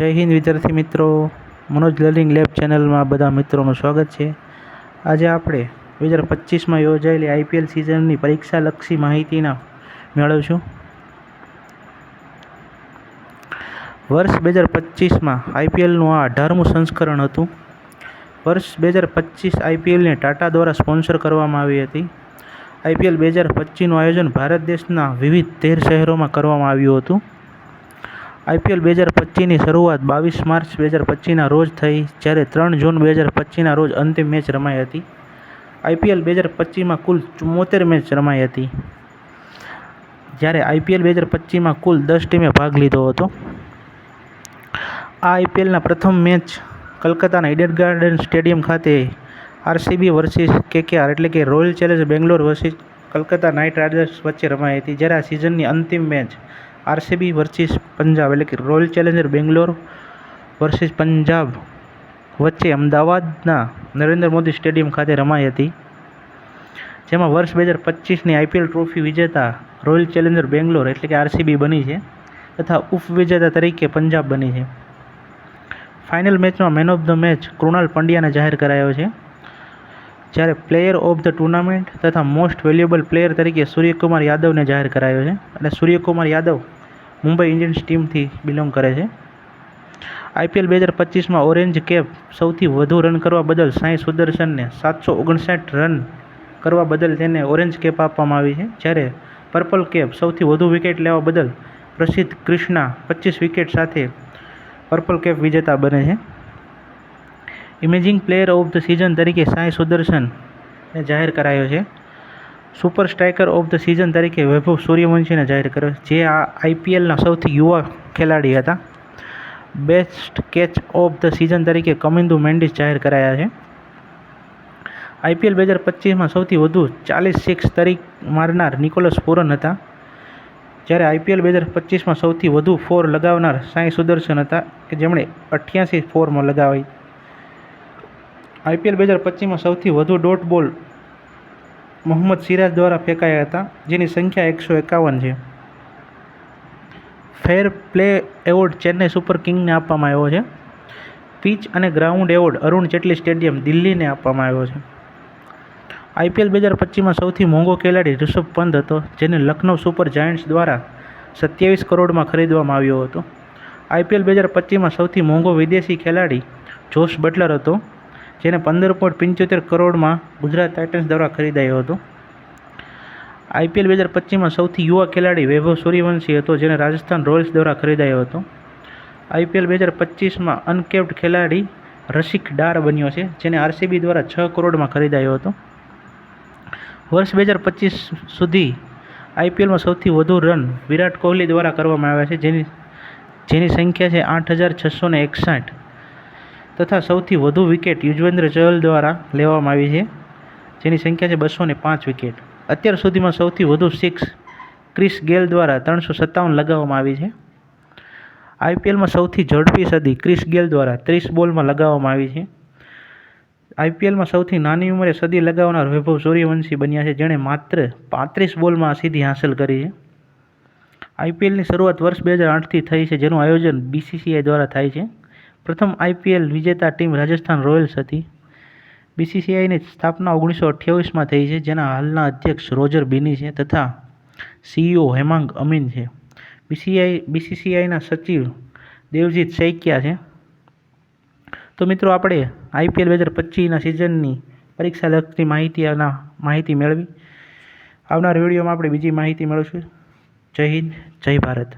જય હિન્દ વિદ્યાર્થી મિત્રો, મનોજ લર્નિંગ લેબ ચેનલમાં બધા મિત્રોનું સ્વાગત છે. આજે આપણે 2025માં યોજાયેલી આઈપીએલ સિઝનની પરીક્ષાલક્ષી માહિતીના મેળવીશું. વર્ષ 2025માં આઈપીએલનું આ 18મું સંસ્કરણ હતું. વર્ષ 2025 આઈપીએલને ટાટા દ્વારા સ્પોન્સર કરવામાં આવી હતી. આઈપીએલ 2025નું આયોજન ભારત દેશના વિવિધ 13 શહેરોમાં કરવામાં આવ્યું હતું. આઈપીએલ 2025ની શરૂઆત 22 માર્ચ 2025ના રોજ થઈ, જ્યારે 3 જૂન 2025ના રોજ અંતિમ મેચ રમાઈ હતી. આઈપીએલ 2025માં કુલ 74 મેચ રમાઈ હતી, જ્યારે આઈપીએલ 2025માં કુલ 10 ટીમે ભાગ લીધો હતો. આ આઈપીએલના પ્રથમ મેચ કલકત્તાના ઈડન ગાર્ડન સ્ટેડિયમ ખાતે આરસીબી વર્સિસ કેકેઆર એટલે કે royal Challengers Bangalore versus Calcutta night riders વચ્ચે રમાઈ હતી. જ્યારે આ સિઝનની અંતિમ મેચ આરસીબી વર્સિસ પંજાબ એટલે કે royal Challenger Bangalore versus Punjab વચ્ચે અમદાવાદના નરેન્દ્ર મોદી સ્ટેડિયમ ખાતે રમાઈ હતી, જેમાં વર્ષ 2025ની આઈપીએલ ટ્રોફી વિજેતા રોયલ ચેલેન્જર બેંગ્લોર એટલે કે આરસીબી બની છે, તથા ઉપવિજેતા તરીકે પંજાબ બની છે. ફાઇનલ મેચમાં man of the match Krunal પંડ્યાને જાહેર કરાયો છે, જ્યારે પ્લેયર ઓફ ધ ટુર્નામેન્ટ તથા મોસ્ટ વેલ્યુએબલ પ્લેયર તરીકે સૂર્યકુમાર યાદવને જાહેર કરાયો છે. અને સૂર્યકુમાર યાદવ મુંબઈ ઇન્ડિયન્સ ટીમથી બિલોંગ કરે છે. આઈપીએલ 2025માં ઓરેન્જ કેપ સૌથી વધુ રન કરવા બદલ સાઈ સુદર્શનને 759 રન કરવા બદલ તેને ઓરેન્જ કેપ આપવામાં આવી છે, જ્યારે પર્પલ કેપ સૌથી વધુ વિકેટ લેવા બદલ પ્રસિદ્ધ ક્રિષ્ના 25 વિકેટ સાથે પર્પલ કેપ વિજેતા બને છે. Imaging player of the season તરીકે સાઈ સુદર્શનને જાહેર કરાયો છે. Super striker of the season તરીકે વૈભવ સૂર્યવંશીને જાહેર કર્યો, જે આ આઈપીએલના સૌથી યુવા ખેલાડી હતા. Best catch of the season તરીકે કમિન્દુ મેન્ડિસ જાહેર કરાયા છે. આઈપીએલ 2025માં સૌથી વધુ 40 સિક્સ મારનાર નિકોલસ પૂરન હતા, જ્યારે આઈપીએલ 2025માં સૌથી વધુ 4 લગાવનાર સાઈ સુદર્શન હતા, કે જેમણે 88 4 લગાવી. આઈપીએલ 2025માં સૌથી વધુ ડોટ બોલ મોહમ્મદ સિરાજ દ્વારા ફેંકાયા હતા, જેની સંખ્યા 151 છે. ફેર પ્લે એવોર્ડ ચેન્નઈ સુપર કિંગ્સને આપવામાં આવ્યો છે. પિચ અને ગ્રાઉન્ડ એવોર્ડ અરુણ જેટલી સ્ટેડિયમ દિલ્હીને આપવામાં આવ્યો છે. આઈપીએલ 2025માં સૌથી મોંઘો ખેલાડી ઋષભ પંત હતો, જેને લખનૌ સુપર જાયન્ટ્સ દ્વારા 27 કરોડમાં ખરીદવામાં આવ્યો હતો. આઈપીએલ 2025માં સૌથી મોંઘો વિદેશી ખેલાડી જોશ બટલર હતો, જેને 15.75 કરોડમાં ગુજરાત ટાઇટન્સ દ્વારા ખરીદાયો હતો. આઈપીએલ 2025માં સૌથી યુવા ખેલાડી વૈભવ સૂર્યવંશી હતો, જેને રાજસ્થાન રોયલ્સ દ્વારા ખરીદાયો હતો. આઈપીએલ 2025માં અનકેપ્ડ ખેલાડી રસિક ડાર બન્યો છે, જેને આરસીબી દ્વારા 6 કરોડમાં ખરીદાયો હતો. વર્ષ 2025 સુધી આઈપીએલમાં સૌથી વધુ રન વિરાટ કોહલી દ્વારા કરવામાં આવ્યા છે, જેની સંખ્યા છે 8661, તથા સૌથી વધુ વિકેટ યુજવેન્દ્ર ચહલ દ્વારા લેવામાં આવી છે, જેની સંખ્યા છે 205 વિકેટ. અત્યાર સુધીમાં સૌથી વધુ સિક્સ ક્રિસ ગેલ દ્વારા 357 લગાવવામાં આવી છે. આઈપીએલમાં સૌથી ઝડપી સદી ક્રિસ ગેલ દ્વારા 30 બોલમાં લગાવવામાં આવી છે. આઈપીએલમાં સૌથી નાની ઉંમરે સદી લગાવનાર વૈભવ સૂર્યવંશી બન્યા છે, જેણે માત્ર 35 બોલમાં આ સિદ્ધિ હાંસલ કરી છે. આઈપીએલની શરૂઆત વર્ષ 2008થી થઈ છે, જેનું આયોજન બીસીસીઆઈ દ્વારા થાય છે. પ્રથમ આઈપીએલ વિજેતા ટીમ રાજસ્થાન રોયલ્સ હતી. બીસીસીઆઈની સ્થાપના 1928માં થઈ છે, જેના હાલના અધ્યક્ષ રોજર બિની છે, તથા સીઈઓ હેમાંગ અમીન છે. બીસીસીઆઈના સચિવ દેવજીત સૈકિયા છે. તો મિત્રો, આપણે આઈપીએલ 2025ના સિઝનની પરીક્ષા લગતી માહિતી મેળવી. આવનાર વિડીયોમાં આપણે બીજી માહિતી મેળવીશું. જય હિન્દ, જય ભારત.